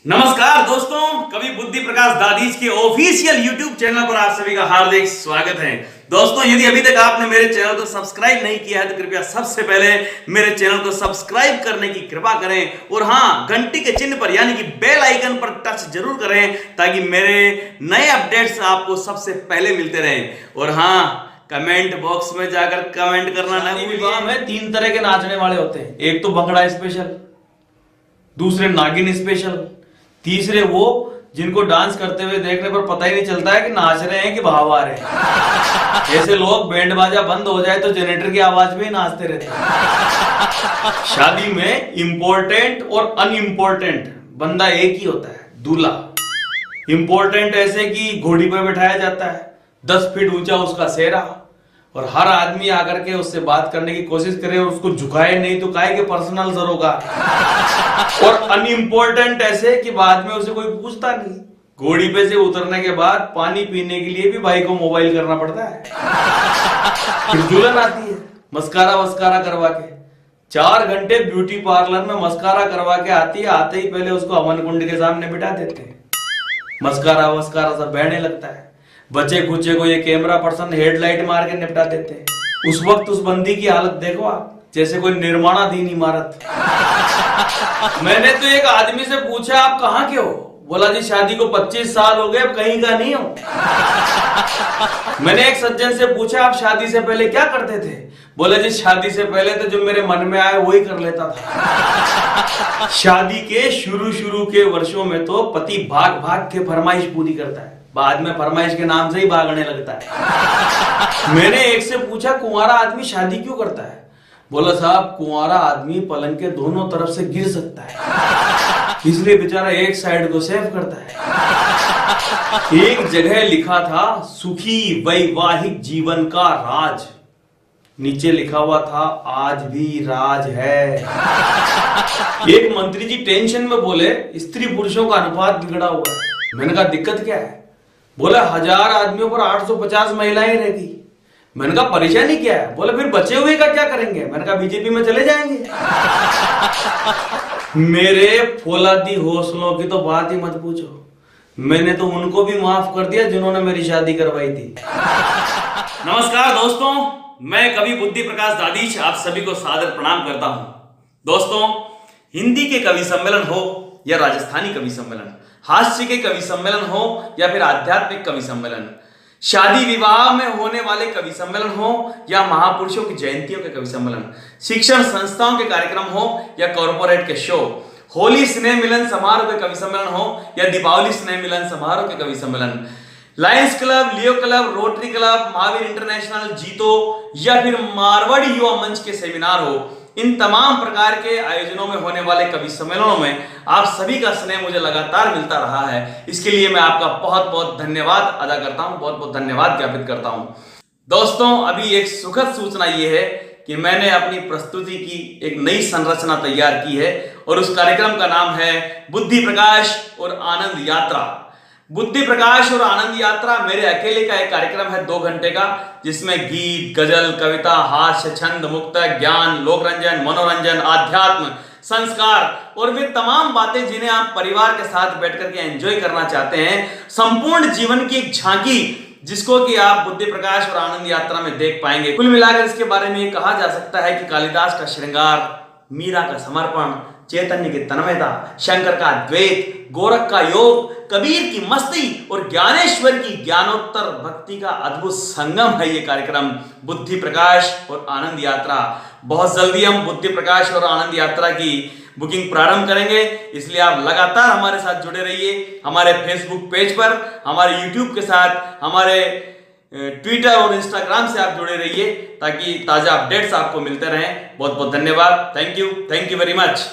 नमस्कार दोस्तों, कवि बुद्धि प्रकाश दादीज के ऑफिशियल यूट्यूब चैनल पर आप सभी का हार्दिक स्वागत है। दोस्तों, यदि अभी तक आपने मेरे चैनल को सब्सक्राइब नहीं किया है तो कृपया सबसे पहले मेरे चैनल को सब्सक्राइब करने की कृपा करें और हाँ, घंटी के चिन्ह पर यानी कि बेल आइकन पर टच जरूर करें ताकि मेरे नए अपडेट्स आपको सबसे पहले मिलते रहें। और हाँ, कमेंट बॉक्स में जाकर कमेंट करना ना भूलिए। में 3 तरह के नाचने वाले होते हैं। एक तो भंगड़ा स्पेशल, दूसरे नागिन स्पेशल, तीसरे वो जिनको डांस करते हुए देखने पर पता ही नहीं चलता है कि नाच रहे हैं कि भाव आ रहे हैं। ऐसे लोग बैंड बाजा बंद हो जाए तो जनरेटर की आवाज में ही नाचते रहते हैं। शादी में इंपॉर्टेंट और अनइम्पोर्टेंट बंदा एक ही होता है, दूल्हा। इंपॉर्टेंट ऐसे कि घोड़ी पर बैठाया जाता है, 10 फीट ऊंचा उसका सेहरा, और हर आदमी आकर के उससे बात करने की कोशिश करे और उसको झुकाए नहीं तो काहे के पर्सनल जरूर। और अनइम्पोर्टेंट ऐसे कि बाद में उसे कोई पूछता नहीं। घोड़ी पे से उतरने के बाद पानी पीने के लिए भी भाई को मोबाइल करना पड़ता है। फिर दुल्हन आती है मस्कारा वस्कारा करवा के, 4 घंटे ब्यूटी पार्लर में मस्कारा करवा के आती है। आते ही पहले उसको अमन कुंड के सामने बिठा देते हैं, मस्कारा वस्कारा सब बहने लगता है। बच्चे कुचे को ये कैमरा पर्सन हेडलाइट मार के निपटा देते हैं। उस वक्त उस बंदी की हालत देखो आप, जैसे कोई निर्माणाधीन इमारत। मैंने तो एक आदमी से पूछा, आप कहाँ के हो? बोला जी शादी को 25 साल हो गए, अब कहीं का नहीं हो। मैंने एक सज्जन से पूछा, आप शादी से पहले क्या करते थे? बोले जी शादी से पहले तो जो मेरे मन में आए वही कर लेता था। शादी के शुरू के वर्षों में तो पति भाग भाग के फरमाइश पूरी करता है, बाद में फरमाइश के नाम से ही भागने लगता है। मैंने एक से पूछा, कुंवारा आदमी शादी क्यों करता है? बोला साहब, कुंवारा आदमी पलंग के दोनों तरफ से गिर सकता है, इसलिए बेचारा एक साइड को सेव करता है। एक जगह लिखा था सुखी वैवाहिक जीवन का राज, नीचे लिखा हुआ था आज भी राज है। एक मंत्री जी टेंशन में बोले, स्त्री पुरुषों का अनुपात बिगड़ा हुआ है। मैंने कहा दिक्कत क्या है? बोला 1000 आदमियों पर 850 महिलाएं रहेगी। मैंने कहा परेशानी क्या है? बोले फिर बचे हुए का क्या करेंगे? मैंने कहा बीजेपी में चले जाएंगे। मेरे फौलादी हौसलों की तो बात ही मत पूछो, मैंने तो उनको भी माफ कर दिया जिन्होंने मेरी शादी करवाई थी। नमस्कार दोस्तों, मैं कवि बुद्धि प्रकाश दादीज आप सभी को सादर प्रणाम करता हूं। दोस्तों, हिंदी के कवि सम्मेलन हो या राजस्थानी कवि सम्मेलन, हास्य के कवि सम्मेलन हो या फिर आध्यात्मिक कवि सम्मेलन, शादी विवाह में होने वाले कवि सम्मेलन हो या महापुरुषों की जयंतियों के कवि सम्मेलन, शिक्षण संस्थाओं के कार्यक्रम हो या कॉर्पोरेट के शो, होली स्नेह मिलन समारोह के कवि सम्मेलन हो या दीपावली स्नेह मिलन समारोह के कवि सम्मेलन, Lions Club, Leo Club, Rotary Club, Mahavir international, JITO या फिर मारवाड़ी युवा मंच के सेमिनार हो, इन तमाम प्रकार के आयोजनों में होने वाले कवि सम्मेलनों में आप सभी का स्नेह मुझे लगातार मिलता रहा है। इसके लिए मैं आपका बहुत बहुत धन्यवाद अदा करता हूं, बहुत बहुत धन्यवाद ज्ञापित करता हूं। दोस्तों, अभी एक सुखद सूचना ये है कि मैंने अपनी प्रस्तुति की एक नई संरचना तैयार की है और उस कार्यक्रम का नाम है बुद्धि प्रकाश और आनंद यात्रा। बुद्धि प्रकाश और आनंद यात्रा मेरे अकेले का एक कार्यक्रम है 2 घंटे का, जिसमें गीत, गजल, कविता, हास्य, छंद, मुक्तक, ज्ञान, लोक रंजन, मनोरंजन, आध्यात्म, संस्कार और वे तमाम बातें जिन्हें आप परिवार के साथ बैठकर के एंजॉय करना चाहते हैं, संपूर्ण जीवन की एक झांकी जिसको कि आप बुद्धि प्रकाश और आनंद यात्रा में देख पाएंगे। कुल मिलाकर इसके बारे में ये कहा जा सकता है कि कालिदास का श्रृंगार, मीरा का समर्पण, चैतन्य की तन्मयता, शंकर का द्वैत, गोरख का योग, कबीर की मस्ती और ज्ञानेश्वर की ज्ञानोत्तर भक्ति का अद्भुत संगम है ये कार्यक्रम बुद्धि प्रकाश और आनंद यात्रा। बहुत जल्दी हम बुद्धि प्रकाश और आनंद यात्रा की बुकिंग प्रारंभ करेंगे, इसलिए आप लगातार हमारे साथ जुड़े रहिए। हमारे फेसबुक पेज पर, हमारे यूट्यूब के साथ, हमारे ट्विटर और इंस्टाग्राम से आप जुड़े रहिए ताकि ताजा अपडेट्स आपको मिलते रहें। बहुत बहुत धन्यवाद। Thank you very much.